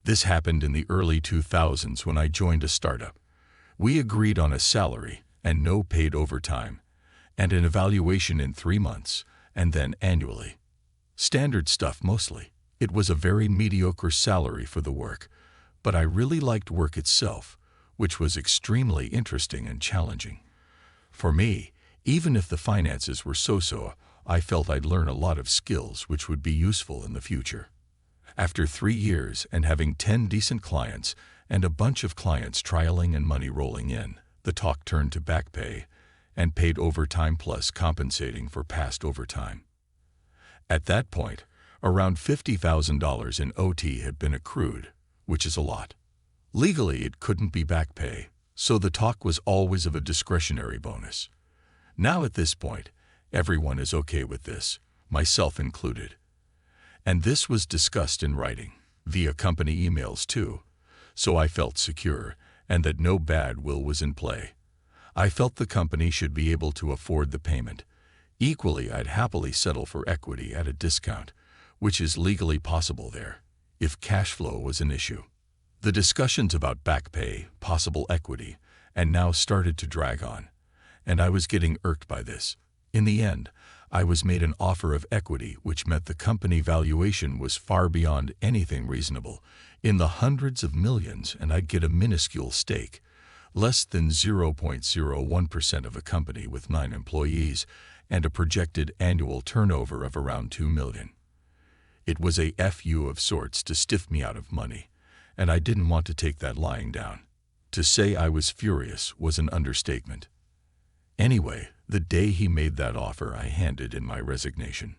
This happened in the early 2000s when I joined a startup. We agreed on a salary and no paid overtime, and an evaluation in 3 months, and then annually. Standard stuff mostly. It was a very mediocre salary for the work, but I really liked work itself, which was extremely interesting and challenging. For me, even if the finances were so-so, I felt I'd learn a lot of skills which would be useful in the future. After 3 years and having 10 decent clients and a bunch of clients trialing and money rolling in, the talk turned to back pay and paid overtime plus compensating for past overtime. At that point, around $50,000 in OT had been accrued, which is a lot. Legally, it couldn't be back pay, so the talk was always of a discretionary bonus. Now at this point, everyone is okay with this, myself included. And this was discussed in writing, via company emails too, so I felt secure and that no bad will was in play. I felt the company should be able to afford the payment. Equally, I'd happily settle for equity at a discount, which is legally possible there, if cash flow was an issue. The discussions about back pay, possible equity, and now started to drag on, and I was getting irked by this. In the end, I was made an offer of equity which meant the company valuation was far beyond anything reasonable, in the hundreds of millions, and I'd get a minuscule stake, less than 0.01% of a company with 9 employees and a projected annual turnover of around 2 million. It was a FU of sorts to stiff me out of money, and I didn't want to take that lying down. To say I was furious was an understatement. Anyway, the day he made that offer, I handed in my resignation.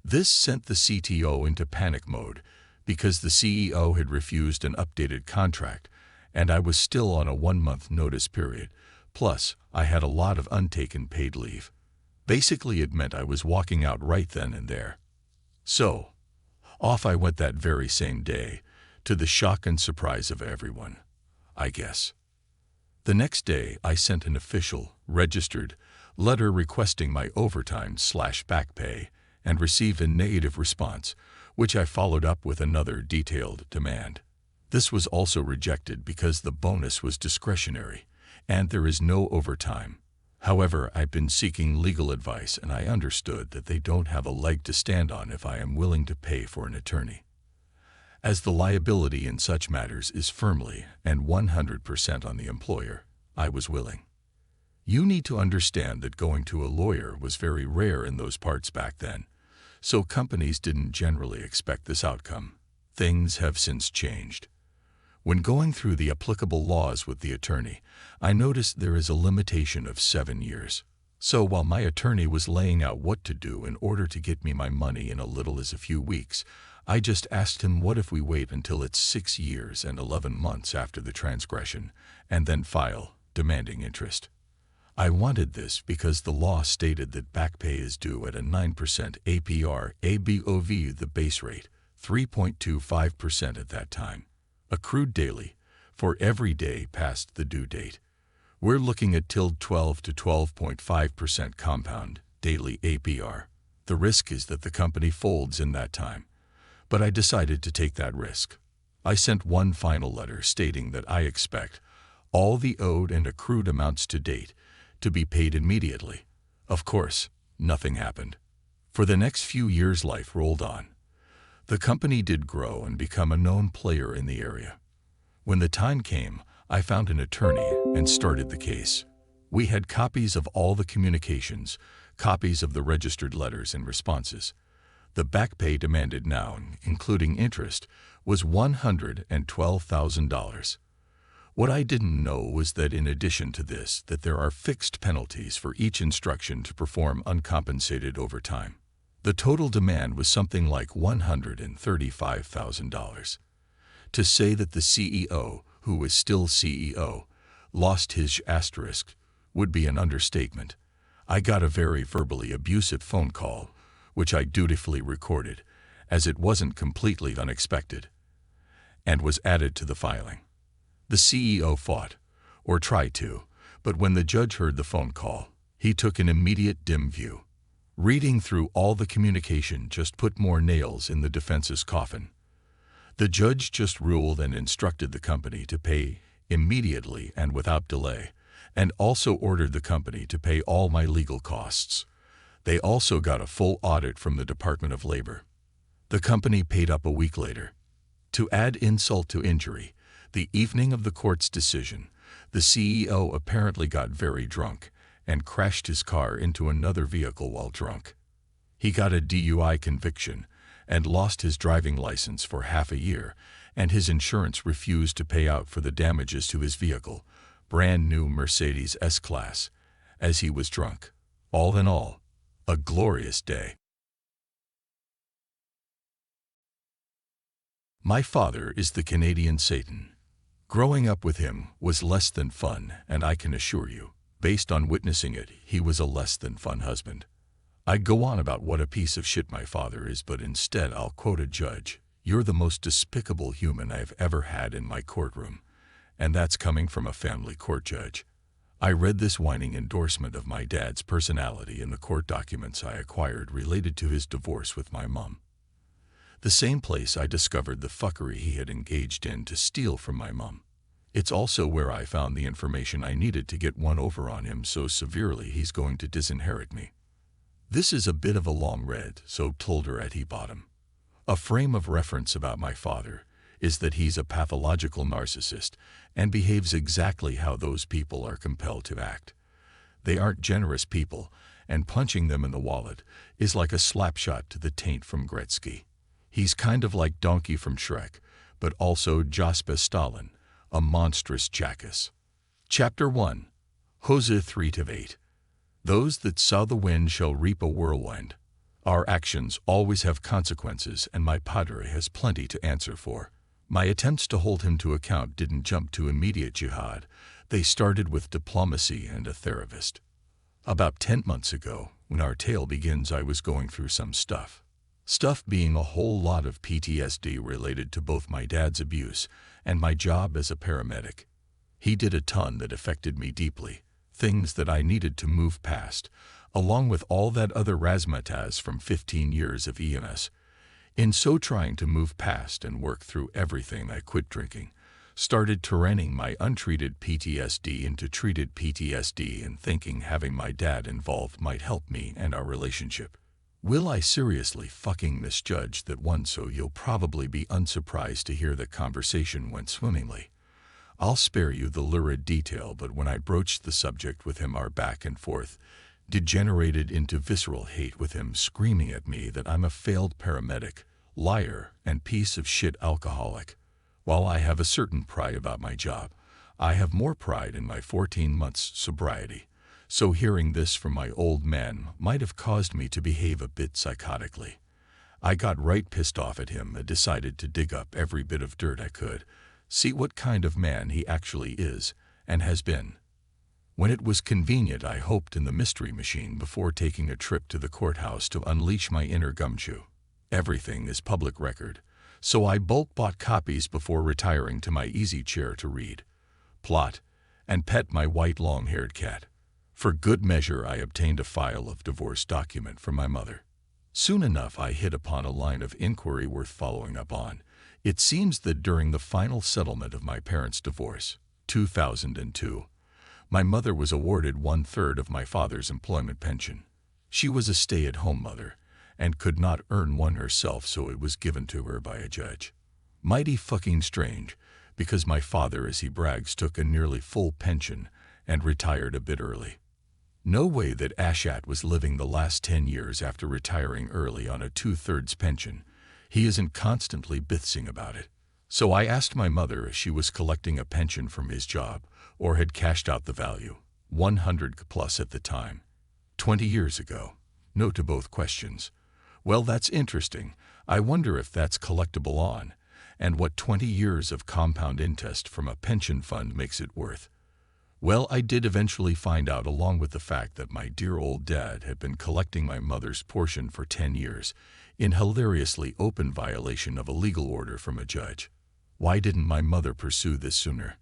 This sent the CTO into panic mode because the CEO had refused an updated contract, and I was still on a 1-month notice period. Plus, I had a lot of untaken paid leave. Basically, it meant I was walking out right then and there. So, off I went that very same day, to the shock and surprise of everyone, I guess. The next day, I sent an official, registered, letter requesting my overtime/back pay and received a negative response, which I followed up with another detailed demand. This was also rejected because the bonus was discretionary, and there is no overtime. However, I've been seeking legal advice, and I understood that they don't have a leg to stand on if I am willing to pay for an attorney, as the liability in such matters is firmly and 100% on the employer. I was willing. You need to understand that going to a lawyer was very rare in those parts back then, so companies didn't generally expect this outcome. Things have since changed. When going through the applicable laws with the attorney, I noticed there is a limitation of 7 years. So while my attorney was laying out what to do in order to get me my money in as little as a few weeks, I just asked him, what if we wait until it's 6 years and 11 months after the transgression, and then file, demanding interest? I wanted this because the law stated that back pay is due at a 9% APR above the base rate, 3.25% at that time, accrued daily, for every day past the due date. We're looking at till 12 to 12.5% compound daily APR. The risk is that the company folds in that time, but I decided to take that risk. I sent one final letter stating that I expect all the owed and accrued amounts to date to be paid immediately. Of course, nothing happened. For the next few years, life rolled on. The company did grow and become a known player in the area. When the time came, I found an attorney and started the case. We had copies of all the communications, copies of the registered letters and responses. The back pay demanded now, including interest, was $112,000. What I didn't know was that in addition to this, that there are fixed penalties for each instruction to perform uncompensated overtime. The total demand was something like $135,000. To say that the CEO, who was still CEO, lost his asterisk would be an understatement. I got a very verbally abusive phone call, which I dutifully recorded, as it wasn't completely unexpected, and was added to the filing. The CEO fought, or tried to, but when the judge heard the phone call, he took an immediate dim view. Reading through all the communication just put more nails in the defense's coffin. The judge just ruled and instructed the company to pay immediately and without delay, and also ordered the company to pay all my legal costs. They also got a full audit from the Department of Labor. The company paid up a week later. To add insult to injury, the evening of the court's decision, the CEO apparently got very drunk and crashed his car into another vehicle while drunk. He got a DUI conviction and lost his driving license for half a year, and his insurance refused to pay out for the damages to his vehicle, brand new Mercedes S-Class, as he was drunk. All in all, a glorious day. My father is the Canadian Satan. Growing up with him was less than fun, and I can assure you, based on witnessing it, he was a less than fun husband. I'd go on about what a piece of shit my father is, but instead I'll quote a judge. "You're the most despicable human I've ever had in my courtroom." And that's coming from a family court judge. I read this whining endorsement of my dad's personality in the court documents I acquired related to his divorce with my mom. The same place I discovered the fuckery he had engaged in to steal from my mom. It's also where I found the information I needed to get one over on him so severely he's going to disinherit me. This is a bit of a long read, so told her at he bottom. A frame of reference about my father is that he's a pathological narcissist and behaves exactly how those people are compelled to act. They aren't generous people, and punching them in the wallet is like a slapshot to the taint from Gretzky. He's kind of like Donkey from Shrek, but also Joseph Stalin, a monstrous jackass. Chapter 1. Hosea 3-8. Those that sow the wind shall reap a whirlwind. Our actions always have consequences, and my padre has plenty to answer for. My attempts to hold him to account didn't jump to immediate jihad. They started with diplomacy and a therapist. About 10 months ago, when our tale begins, I was going through some stuff. Stuff being a whole lot of PTSD related to both my dad's abuse and my job as a paramedic. He did a ton that affected me deeply, things that I needed to move past, along with all that other razzmatazz from 15 years of EMS. In so trying to move past and work through everything, I quit drinking, started turning my untreated PTSD into treated PTSD, and thinking having my dad involved might help me and our relationship. Will I seriously fucking misjudge that one? So you'll probably be unsurprised to hear that conversation went swimmingly. I'll spare you the lurid detail, but when I broached the subject with him, our back and forth degenerated into visceral hate, with him screaming at me that I'm a failed paramedic, liar, and piece of shit alcoholic. While I have a certain pride about my job, I have more pride in my 14 months sobriety. So hearing this from my old man might have caused me to behave a bit psychotically. I got right pissed off at him and decided to dig up every bit of dirt I could, see what kind of man he actually is and has been. When it was convenient, I hoped in the mystery machine before taking a trip to the courthouse to unleash my inner gumshoe. Everything is public record, so I bulk bought copies before retiring to my easy chair to read, plot, and pet my white long-haired cat. For good measure, I obtained a file of divorce document from my mother. Soon enough, I hit upon a line of inquiry worth following up on. It seems that during the final settlement of my parents' divorce, 2002, my mother was awarded 1/3 of my father's employment pension. She was a stay-at-home mother and could not earn one herself, so it was given to her by a judge. Mighty fucking strange, because my father, as he brags, took a nearly full pension and retired a bit early. No way that Ashat was living the last 10 years after retiring early on a 2/3 pension. He isn't constantly bithsing about it. So I asked my mother if she was collecting a pension from his job or had cashed out the value, 100 plus at the time, 20 years ago. No to both questions. Well, that's interesting. I wonder if that's collectible on, and what 20 years of compound interest from a pension fund makes it worth. Well, I did eventually find out, along with the fact that my dear old dad had been collecting my mother's portion for 10 years, in hilariously open violation of a legal order from a judge. Why didn't my mother pursue this sooner?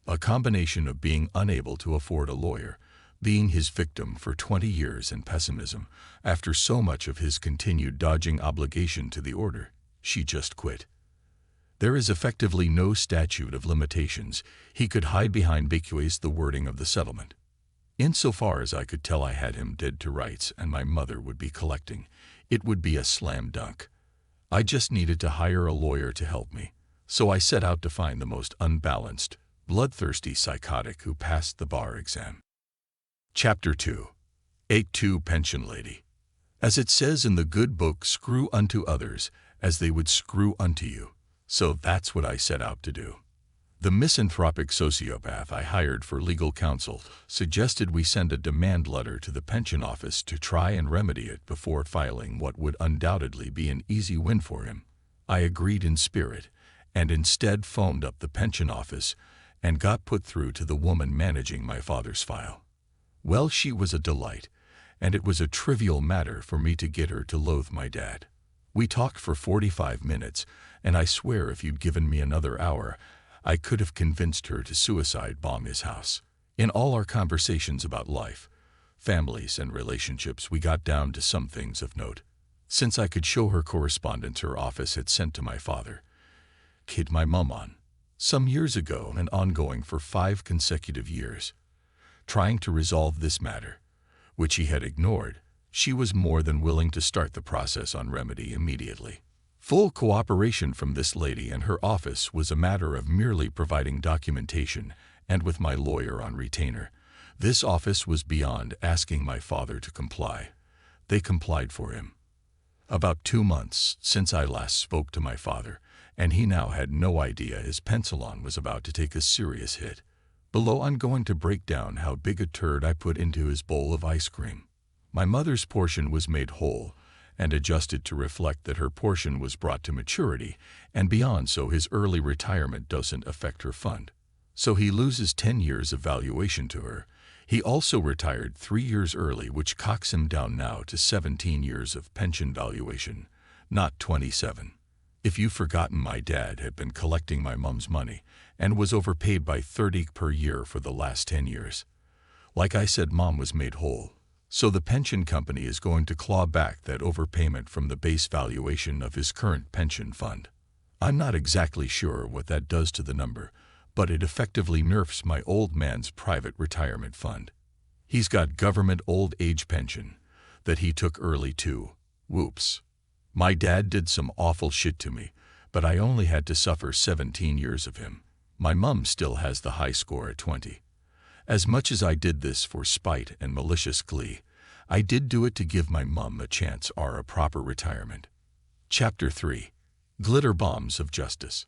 A combination of being unable to afford a lawyer, being his victim for 20 years, and pessimism. After so much of his continued dodging obligation to the order, she just quit. There is effectively no statute of limitations. He could hide behind bequeaths the wording of the settlement. Insofar as I could tell, I had him dead to rights and my mother would be collecting. It would be a slam dunk. I just needed to hire a lawyer to help me. So I set out to find the most unbalanced, bloodthirsty psychotic who passed the bar exam. Chapter 2. 8-2 Pension Lady. As it says in the good book, screw unto others as they would screw unto you. So that's what I set out to do. The misanthropic sociopath I hired for legal counsel suggested we send a demand letter to the pension office to try and remedy it before filing what would undoubtedly be an easy win for him. I agreed in spirit, and instead phoned up the pension office and got put through to the woman managing my father's file. Well, she was a delight, and it was a trivial matter for me to get her to loathe my dad. We talked for 45 minutes, and I swear if you'd given me another hour, I could have convinced her to suicide bomb his house. In all our conversations about life, families, and relationships, we got down to some things of note. Since I could show her correspondence her office had sent to my father, kid my mum on, some years ago and ongoing for 5 consecutive years, trying to resolve this matter, which he had ignored, she was more than willing to start the process on remedy immediately. Full cooperation from this lady and her office was a matter of merely providing documentation, and with my lawyer on retainer, this office was beyond asking my father to comply. They complied for him. About 2 months since I last spoke to my father, and he now had no idea his pension was about to take a serious hit. Below, I'm going to break down how big a turd I put into his bowl of ice cream. My mother's portion was made whole and adjusted to reflect that her portion was brought to maturity and beyond, so his early retirement doesn't affect her fund. So he loses 10 years of valuation to her. He also retired 3 years early, which cocks him down now to 17 years of pension valuation, not 27. If you've forgotten, my dad had been collecting my mum's money and was overpaid by 30 per year for the last 10 years. Like I said, mom was made whole. So the pension company is going to claw back that overpayment from the base valuation of his current pension fund. I'm not exactly sure what that does to the number, but it effectively nerfs my old man's private retirement fund. He's got government old age pension that he took early too. Whoops. My dad did some awful shit to me, but I only had to suffer 17 years of him. My mum still has the high score at 20. As much as I did this for spite and malicious glee, I did do it to give my mum a chance or a proper retirement. Chapter 3. Glitter Bombs of Justice.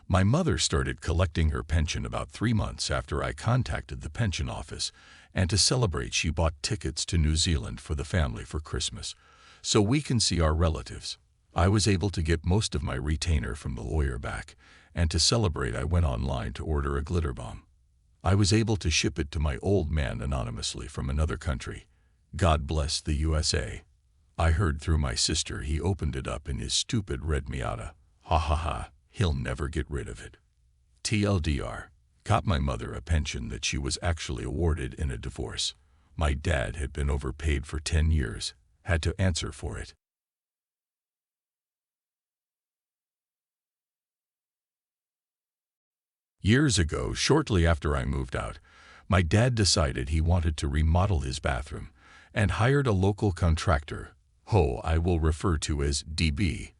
My mother started collecting her pension about 3 months after I contacted the pension office, and to celebrate she bought tickets to New Zealand for the family for Christmas, so we can see our relatives. I was able to get most of my retainer from the lawyer back, and to celebrate I went online to order a glitter bomb. I was able to ship it to my old man anonymously from another country. God bless the USA. I heard through my sister he opened it up in his stupid red Miata. Ha ha ha, he'll never get rid of it. TLDR, got my mother a pension that she was actually awarded in a divorce. My dad had been overpaid for 10 years, had to answer for it. Years ago, shortly after I moved out, my dad decided he wanted to remodel his bathroom and hired a local contractor, I will refer to as DB,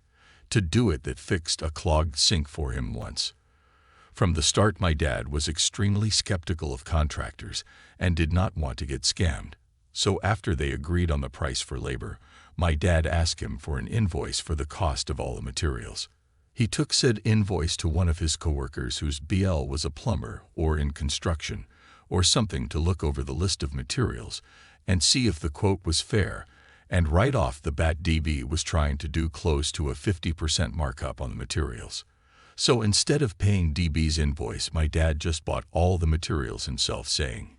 to do it, that fixed a clogged sink for him once. From the start, my dad was extremely skeptical of contractors and did not want to get scammed. So after they agreed on the price for labor, my dad asked him for an invoice for the cost of all the materials. He took said invoice to one of his coworkers whose BL was a plumber or in construction or something to look over the list of materials and see if the quote was fair, and right off the bat DB was trying to do close to a 50% markup on the materials. So instead of paying DB's invoice, my dad just bought all the materials himself, saying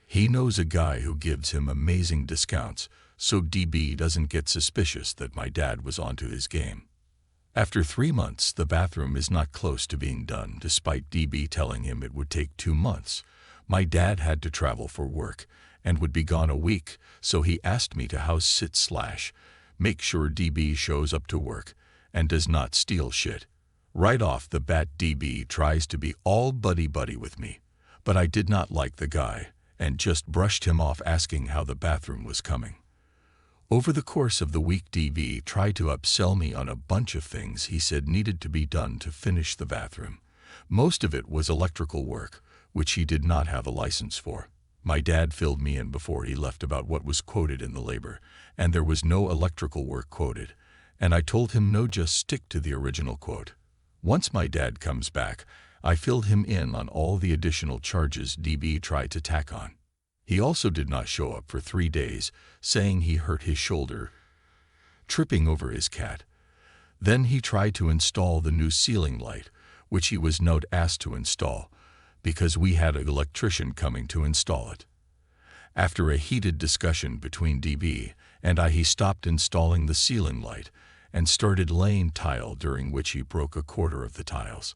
he knows a guy who gives him amazing discounts, so DB doesn't get suspicious that my dad was onto his game. After 3 months, the bathroom is not close to being done, despite DB telling him it would take 2 months. My dad had to travel for work and would be gone a week, so he asked me to house sit / make sure DB shows up to work and does not steal shit. Right off the bat, DB tries to be all buddy-buddy with me, but I did not like the guy and just brushed him off, asking how the bathroom was coming. Over the course of the week, DB tried to upsell me on a bunch of things he said needed to be done to finish the bathroom. Most of it was electrical work, which he did not have a license for. My dad filled me in before he left about what was quoted in the labor, and there was no electrical work quoted, and I told him no, just stick to the original quote. Once my dad comes back, I filled him in on all the additional charges DB tried to tack on. He also did not show up for 3 days, saying he hurt his shoulder tripping over his cat. Then he tried to install the new ceiling light, which he was not asked to install, because we had an electrician coming to install it. After a heated discussion between DB and I, he stopped installing the ceiling light and started laying tile, during which he broke a quarter of the tiles.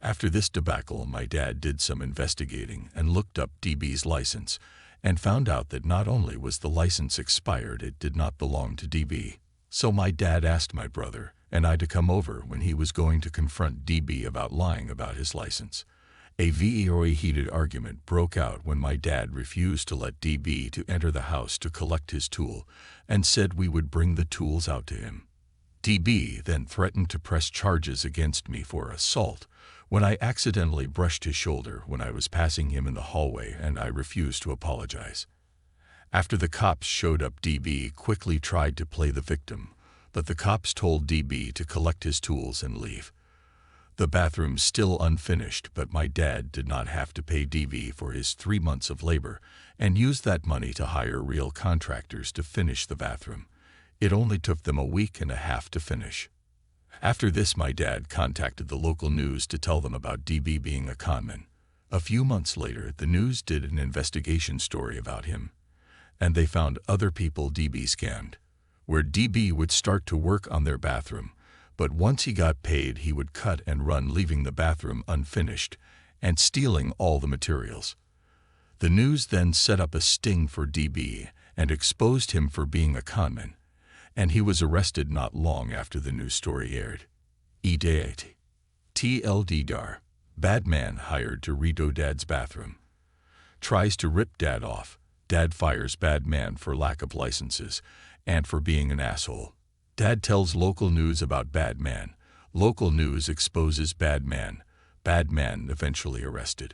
After this debacle, my dad did some investigating and looked up DB's license and found out that not only was the license expired, it did not belong to DB. So my dad asked my brother and I to come over when he was going to confront DB about lying about his license. A very heated argument broke out when my dad refused to let DB to enter the house to collect his tool and said we would bring the tools out to him. DB then threatened to press charges against me for assault when I accidentally brushed his shoulder when I was passing him in the hallway, and I refused to apologize. After the cops showed up, DB quickly tried to play the victim, but the cops told DB to collect his tools and leave. The bathroom still unfinished, but my dad did not have to pay DB for his 3 months of labor and used that money to hire real contractors to finish the bathroom. It only took them a week and a half to finish. After this, my dad contacted the local news to tell them about DB being a conman. A few months later, the news did an investigation story about him, and they found other people DB scammed, where DB would start to work on their bathroom, but once he got paid, he would cut and run, leaving the bathroom unfinished and stealing all the materials. The news then set up a sting for DB and exposed him for being a conman, and he was arrested not long after the news story aired. E-Date. TLDR. Bad man hired to redo dad's bathroom. Tries to rip dad off. Dad fires bad man for lack of licenses and for being an asshole. Dad tells local news about bad man. Local news exposes bad man. Bad man eventually arrested.